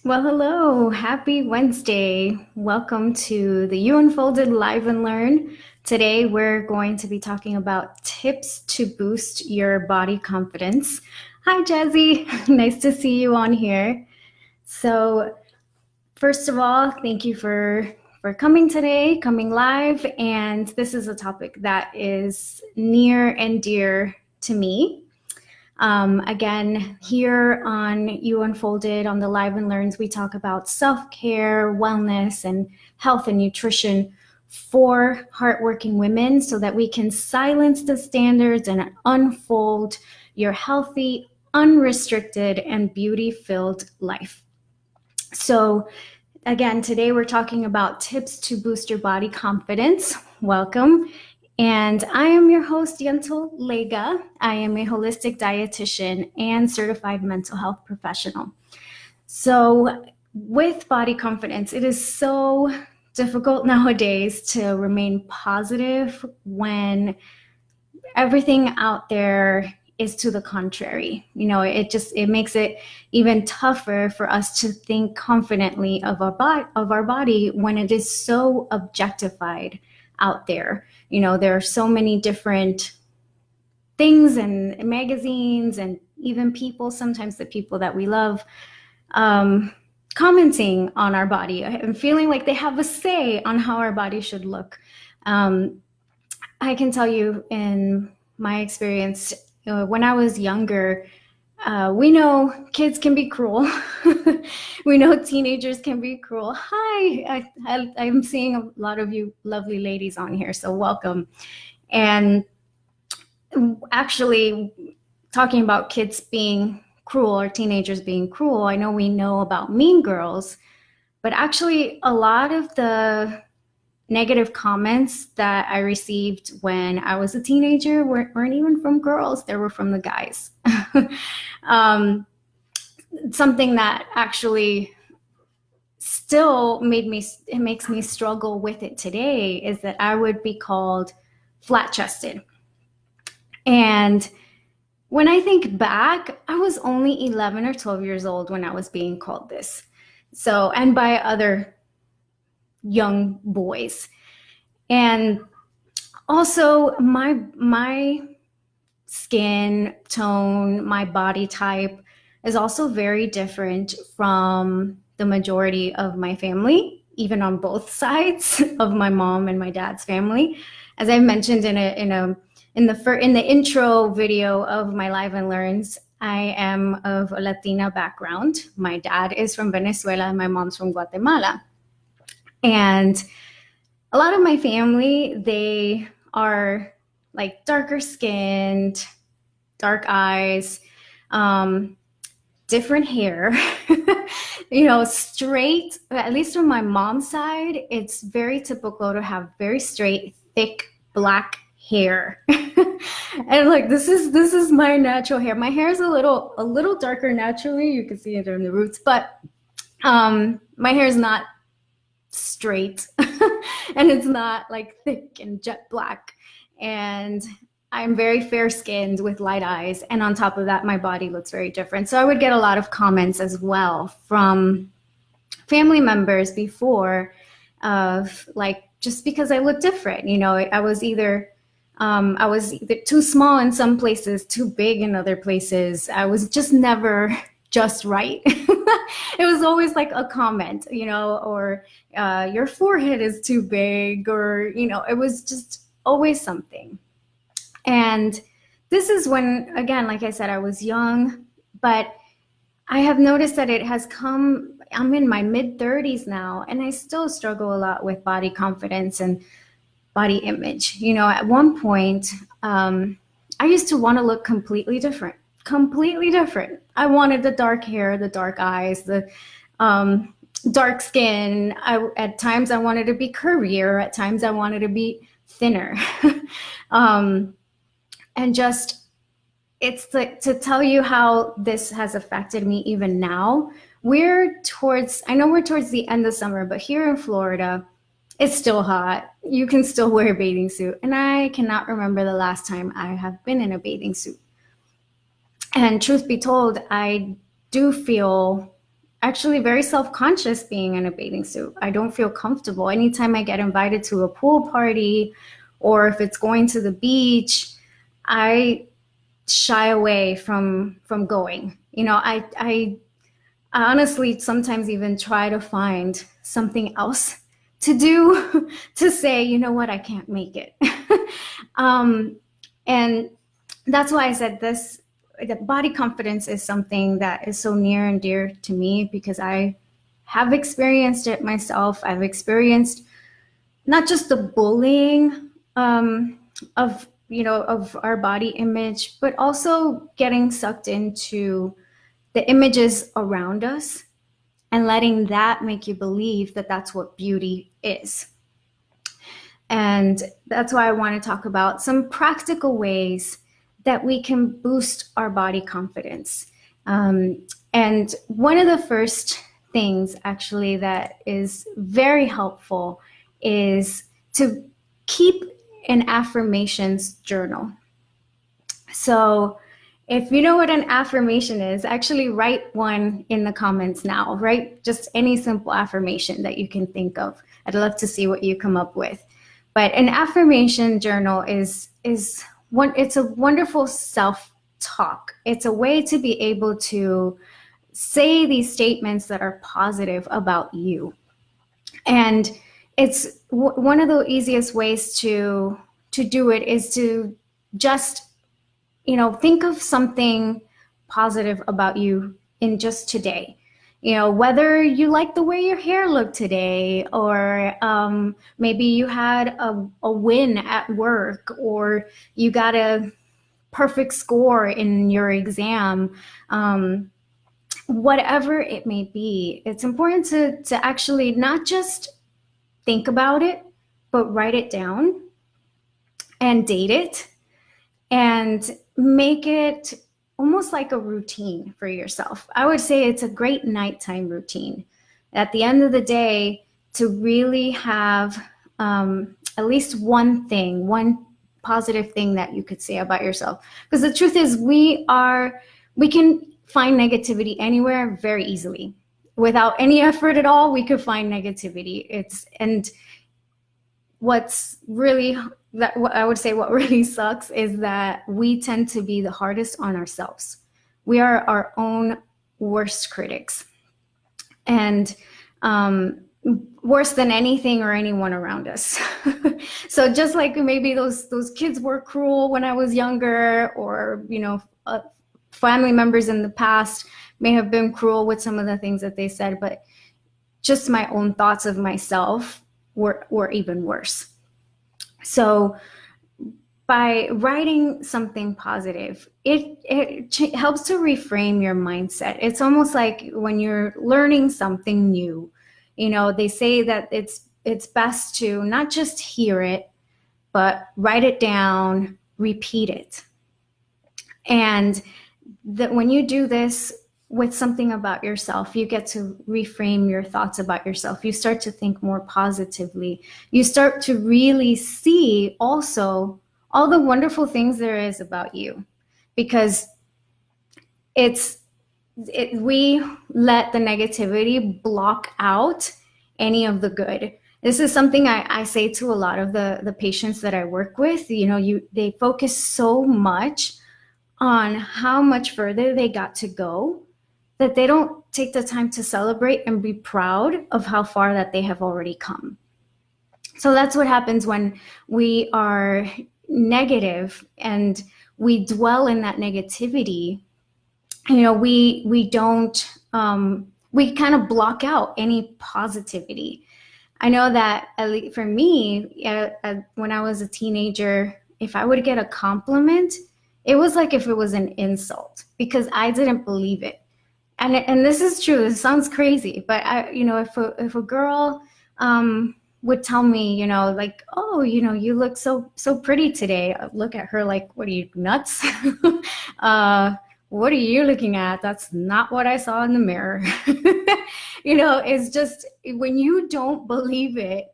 Well, hello. Happy Wednesday. Welcome to the You Unfolded Live and Learn. Today, we're going to be talking about tips to boost your body confidence. Hi, Jazzy. Nice to see you on here. So, first of all, thank you for coming today, coming live. And this is a topic that is near and dear to me. Again, here on You Unfolded on the Live and Learns, we talk about self-care, wellness, and health and nutrition for hardworking women so that we can silence the standards and unfold your healthy, unrestricted, and beauty-filled life. So again, today we're talking about tips to boost your body confidence. Welcome. And I am your host, Yentl Lega. I am a holistic dietitian and certified mental health professional. So with body confidence, it is so difficult nowadays to remain positive when everything out there is to the contrary. It makes it even tougher for us to think confidently of our body when it is so objectified out there. There are so many different things and magazines and even people, sometimes the people that we love, commenting on our body and feeling like they have a say on how our body should look. I can tell you in my experience, when I was younger, we know kids can be cruel. We know teenagers can be cruel. Hi, I'm seeing a lot of you lovely ladies on here, so welcome. And actually, talking about kids being cruel or teenagers being cruel, I know we know about Mean Girls, but actually a lot of the negative comments that I received when I was a teenager weren't even from girls, they were from the guys. Something that actually still it makes me struggle with it today is that I would be called flat-chested. And when I think back, I was only 11 or 12 years old when I was being called this. So, and by other young boys. And also my skin tone, my body type is also very different from the majority of my family, even on both sides of my mom and my dad's family. As I mentioned in the intro video of my Live and Learns, I am of a Latina background. My dad is from Venezuela and my mom's from Guatemala. And a lot of my family, they are like darker skinned, dark eyes, different hair, straight, at least from my mom's side, it's very typical to have very straight, thick, black hair. And like, this is my natural hair. My hair is a little darker naturally. You can see it in the roots, but my hair is not straight and it's not like thick and jet black, and I'm very fair skinned with light eyes, and on top of that my body looks very different. So I would get a lot of comments as well from family members before of like, just because I look different, I was either too small in some places, too big in other places. I was just never just right. It was always like a comment, or your forehead is too big, or, it was just always something. And this is when, again, like I said, I was young, but I have noticed that it has come, I'm in my mid-30s now, and I still struggle a lot with body confidence and body image. At one point, I used to want to look completely different. I wanted the dark hair, the dark eyes, the dark skin. At times I wanted to be curvier. At times I wanted to be thinner. And just, it's like, to tell you how this has affected me even now. I know we're towards the end of summer, but here in Florida, it's still hot. You can still wear a bathing suit. And I cannot remember the last time I have been in a bathing suit. And truth be told, I do feel actually very self-conscious being in a bathing suit. I don't feel comfortable. Anytime I get invited to a pool party or if it's going to the beach, I shy away from going. I honestly sometimes even try to find something else to do to say, you know what, I can't make it. And that's why I said this, the body confidence is something that is so near and dear to me because I have experienced it myself. I've experienced not just the bullying of our body image, but also getting sucked into the images around us and letting that make you believe that that's what beauty is. And that's why I want to talk about some practical ways that we can boost our body confidence. And one of the first things actually that is very helpful is to keep an affirmations journal. So if you know what an affirmation is, actually write one in the comments now, right? Just any simple affirmation that you can think of. I'd love to see what you come up with. But an affirmation journal is it's a wonderful self-talk. It's a way to be able to say these statements that are positive about you. And it's one of the easiest ways to do it is to just think of something positive about you in just today. Whether you like the way your hair looked today, or maybe you had a win at work, or you got a perfect score in your exam. Whatever it may be, it's important to actually not just think about it, but write it down and date it and make it almost like a routine for yourself. I would say it's a great nighttime routine. At the end of the day, to really have at least one positive thing that you could say about yourself. Because the truth is, we can find negativity anywhere very easily. Without any effort at all, we could find negativity. What's really, what I would say what really sucks is that we tend to be the hardest on ourselves. We are our own worst critics, and worse than anything or anyone around us. So just like maybe those kids were cruel when I was younger, or family members in the past may have been cruel with some of the things that they said, but just my own thoughts of myself were even worse. So by writing something positive, it helps to reframe your mindset. It's almost like when you're learning something new, they say that it's best to not just hear it, but write it down, repeat it. And that when you do this with something about yourself, you get to reframe your thoughts about yourself. You start to think more positively. You start to really see also all the wonderful things there is about you, because we let the negativity block out any of the good. This is something I say to a lot of the patients that I work with. They focus so much on how much further they got to go that they don't take the time to celebrate and be proud of how far that they have already come. So that's what happens when we are negative and we dwell in that negativity. We don't, we kind of block out any positivity. I know that for me, when I was a teenager, if I would get a compliment, it was like if it was an insult, because I didn't believe it. And this is true. This sounds crazy, but if a girl would tell me, like, oh, you look so pretty today, I'd look at her like, what are you, nuts? What are you looking at? That's not what I saw in the mirror. It's just, when you don't believe it,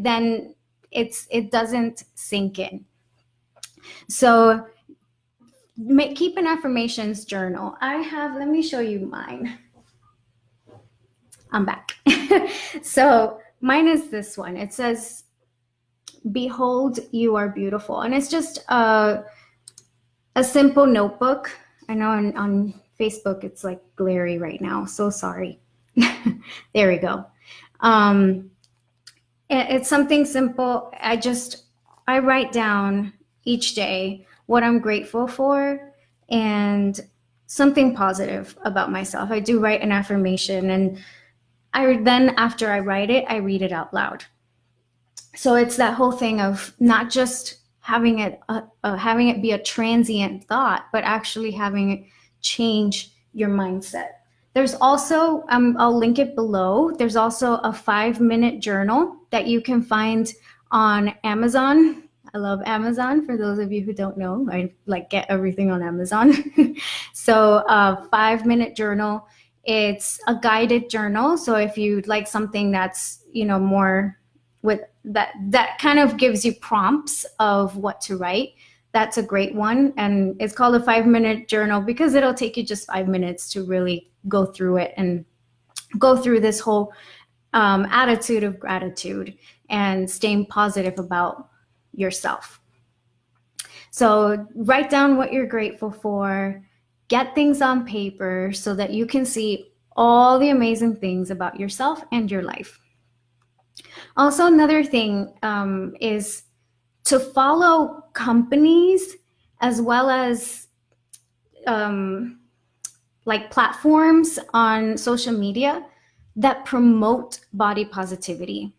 then it doesn't sink in. So keep an affirmations journal. Let me show you mine. I'm back. So mine is this one. It says, "Behold, you are beautiful," and it's just a simple notebook. I know on Facebook it's like glary right now. So sorry. There we go. It's something simple. I write down each day what I'm grateful for and something positive about myself. I do write an affirmation, and after I write it, I read it out loud. So it's that whole thing of not just having it be a transient thought, but actually having it change your mindset. There's also, I'll link it below. There's also a 5-minute journal that you can find on Amazon. I love Amazon. For those of you who don't know, I like get everything on Amazon. So a 5-minute journal. It's a guided journal. So if you'd like something that's, more with that kind of gives you prompts of what to write, that's a great one. And it's called a 5-minute journal because it'll take you just 5 minutes to really go through it and go through this whole attitude of gratitude and staying positive about yourself. So write down what you're grateful for, get things on paper so that you can see all the amazing things about yourself and your life. Also, another thing is to follow companies as well as like platforms on social media that promote body positivity.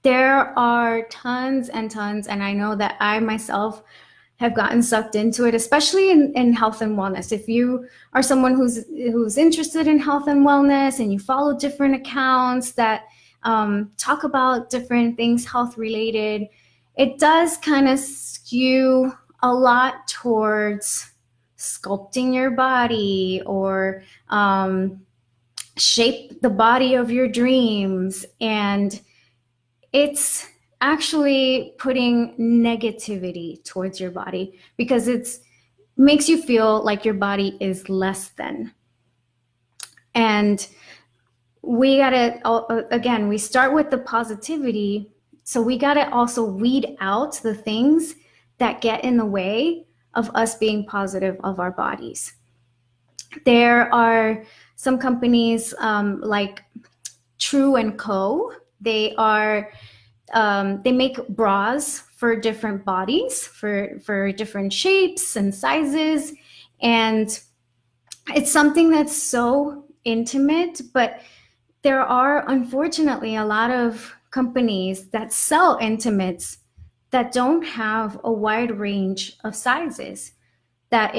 There are tons and tons, and I know that I myself have gotten sucked into it, especially in health and wellness. If you are someone who's interested in health and wellness and you follow different accounts that talk about different things health related, it does kind of skew a lot towards sculpting your body or shape the body of your dreams. And it's actually putting negativity towards your body because it makes you feel like your body is less than. And we gotta, again, we start with the positivity. So we gotta also weed out the things that get in the way of us being positive of our bodies. There are some companies like True & Co. They make bras for different bodies, for different shapes and sizes. And it's something that's so intimate, but there are unfortunately a lot of companies that sell intimates that don't have a wide range of sizes. That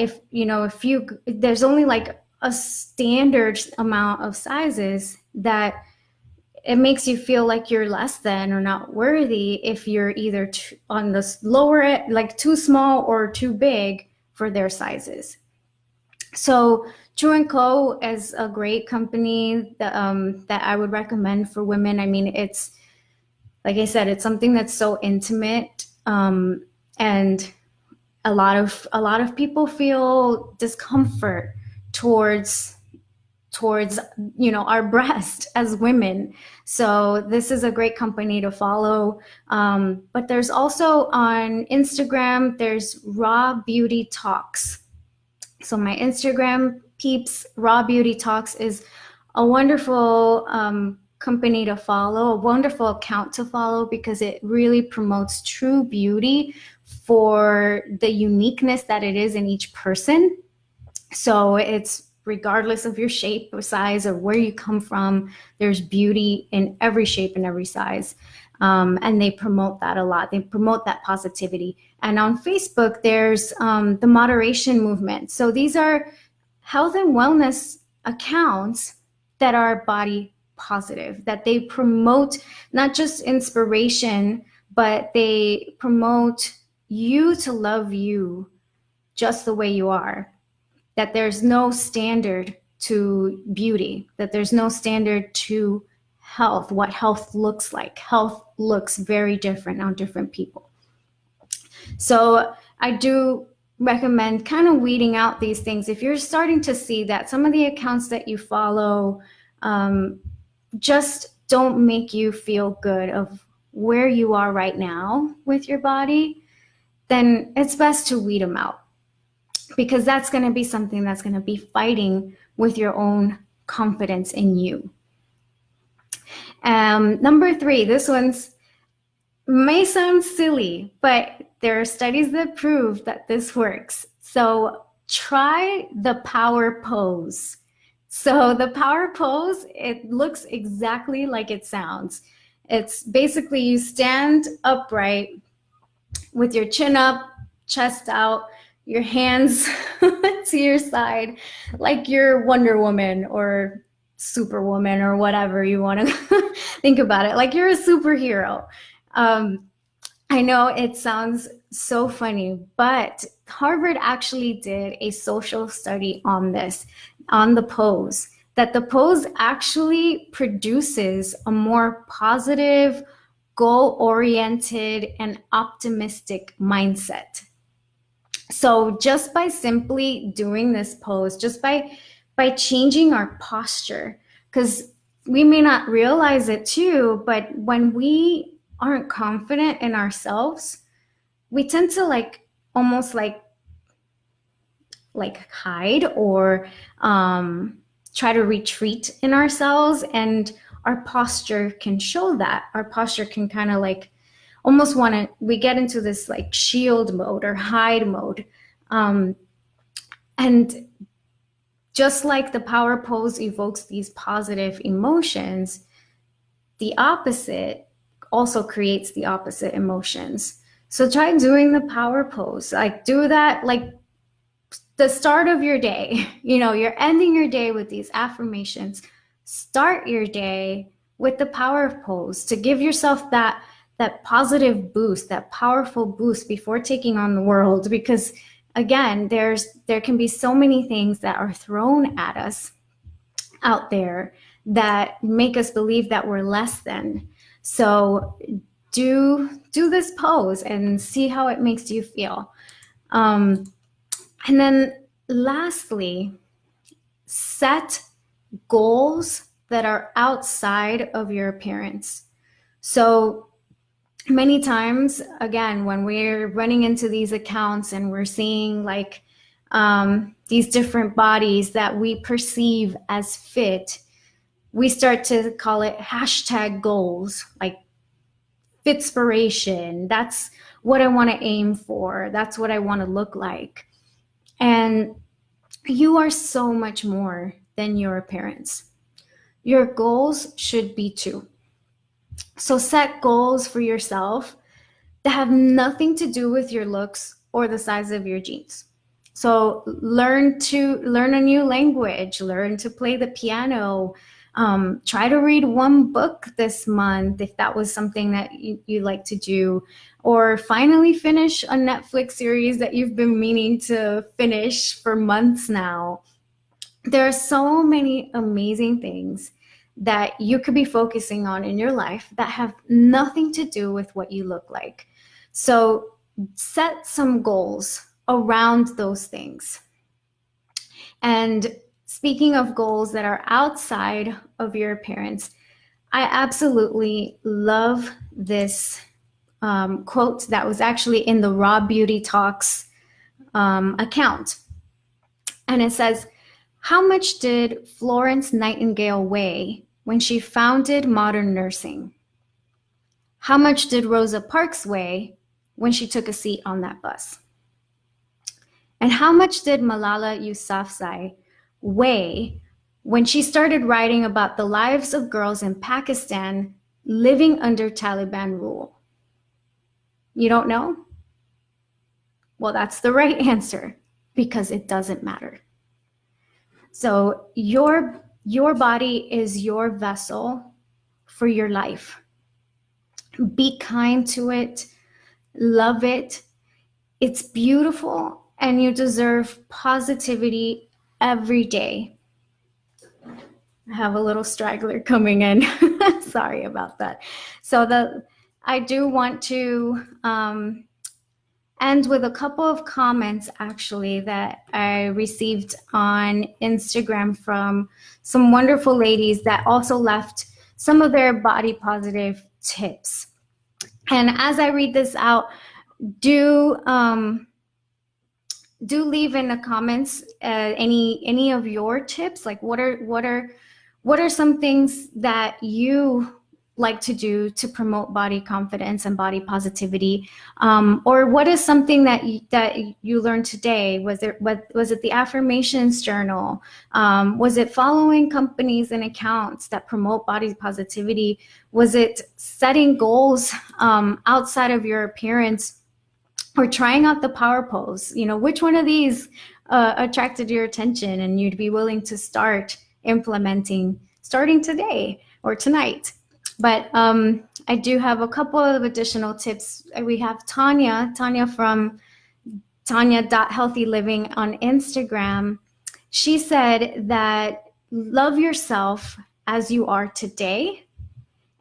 there's only like a standard amount of sizes that it makes you feel like you're less than or not worthy if you're either on the lower end, like too small or too big for their sizes. So True & Co. is a great company that I would recommend for women. I mean, it's, like I said, it's something that's so intimate, and a lot of people feel discomfort towards our breast as women. So this is a great company to follow. But there's also on Instagram, there's Raw Beauty Talks. So my Instagram peeps, Raw Beauty Talks, is a wonderful company to follow, a wonderful account to follow, because it really promotes true beauty for the uniqueness that it is in each person. So it's regardless of your shape or size or where you come from, there's beauty in every shape and every size. And they promote that a lot. They promote that positivity. And on Facebook, there's the moderation movement. So these are health and wellness accounts that are body positive, that they promote not just inspiration, but they promote you to love you just the way you are. That there's no standard to beauty, that there's no standard to health, what health looks like. Health looks very different on different people. So I do recommend kind of weeding out these things. If you're starting to see that some of the accounts that you follow just don't make you feel good of where you are right now with your body, then it's best to weed them out, because that's going to be something that's going to be fighting with your own confidence in you. Number 3, this one's may sound silly, but there are studies that prove that this works. So try the power pose. So the power pose, it looks exactly like it sounds. It's basically you stand upright with your chin up, chest out, your hands to your side, like you're Wonder Woman or Superwoman or whatever you want to think about it, like you're a superhero. I know it sounds so funny, but Harvard actually did a social study on this, on the pose, that the pose actually produces a more positive, goal-oriented, and optimistic mindset. So just by simply doing this pose, just by changing our posture, because we may not realize it too, but when we aren't confident in ourselves, we tend to almost hide or try to retreat in ourselves, and our posture can show that. Our posture can kind of almost we get into this shield mode or hide mode. And just like the power pose evokes these positive emotions, the opposite also creates the opposite emotions. So try doing the power pose. Do that the start of your day. You're ending your day with these affirmations. Start your day with the power pose to give yourself that positive boost, that powerful boost before taking on the world. Because again, there can be so many things that are thrown at us out there that make us believe that we're less than. So do this pose and see how it makes you feel. And then lastly, set goals that are outside of your appearance. So many times, again, when we're running into these accounts and we're seeing these different bodies that we perceive as fit, we start to call it hashtag goals, like fitspiration. That's what I want to aim for. That's what I want to look like. And you are so much more than your appearance. Your goals should be too. So set goals for yourself that have nothing to do with your looks or the size of your jeans. So learn a new language, learn to play the piano, try to read one book this month if that was something that you like to do, or finally finish a Netflix series that you've been meaning to finish for months now. There are so many amazing things that you could be focusing on in your life that have nothing to do with what you look like. So set some goals around those things. And speaking of goals that are outside of your appearance, I absolutely love this quote that was actually in the Raw Beauty Talks account. And it says, "How much did Florence Nightingale weigh when she founded modern nursing? How much did Rosa Parks weigh when she took a seat on that bus? And how much did Malala Yousafzai weigh when she started writing about the lives of girls in Pakistan living under Taliban rule?" You don't know? Well, that's the right answer, because it doesn't matter. So your body is your vessel for your life. Be kind to it, love it. It's beautiful, and you deserve positivity every day. I have a little straggler coming in. Sorry about that. So I do want to end with a couple of comments actually that I received on Instagram from some wonderful ladies that also left some of their body positive tips. And as I read this out, do do leave in the comments any of your tips. Like what are some things that you like to do to promote body confidence and body positivity, or what is something that you learned today? Was it the affirmations journal? Was it following companies and accounts that promote body positivity? Was it setting goals outside of your appearance, or trying out the power pose? Which one of these attracted your attention and you'd be willing to start implementing starting today or tonight? But I do have a couple of additional tips. We have Tanya from Tanya.healthyliving on Instagram. She said that love yourself as you are today.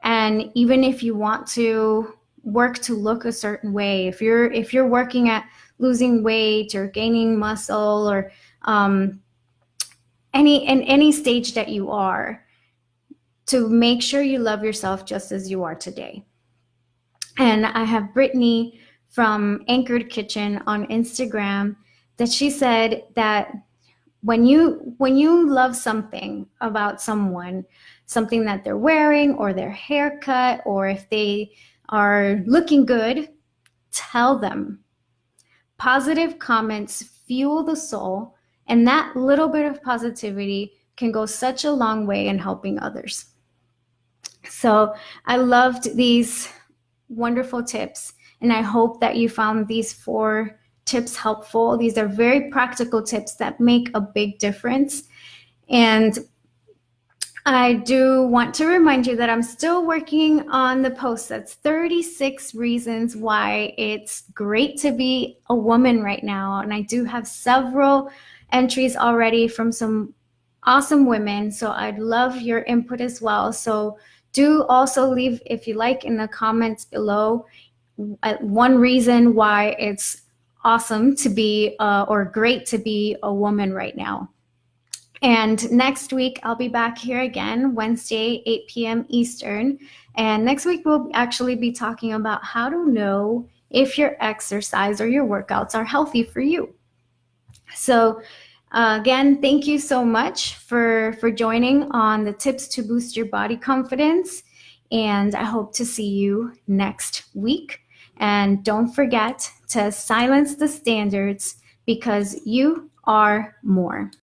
And even if you want to work to look a certain way, if you're working at losing weight or gaining muscle, or any stage that you are, to make sure you love yourself just as you are today. And I have Brittany from Anchored Kitchen on Instagram, that she said that when you love something about someone, something that they're wearing or their haircut, or if they are looking good, tell them. Positive comments fuel the soul, and that little bit of positivity can go such a long way in helping others. So I loved these wonderful tips, and I hope that you found these 4 tips helpful. These are very practical tips that make a big difference. And I do want to remind you that I'm still working on the post that's 36 reasons why it's great to be a woman right now. And I do have several entries already from some awesome women, so I'd love your input as well. So do also leave, if you like, in the comments below one reason why it's awesome to be or great to be a woman right now. And next week, I'll be back here again, Wednesday, 8 p.m. Eastern. And next week, we'll actually be talking about how to know if your exercise or your workouts are healthy for you. So again, thank you so much for joining on the tips to boost your body confidence. And I hope to see you next week. And don't forget to silence the standards, because you are more.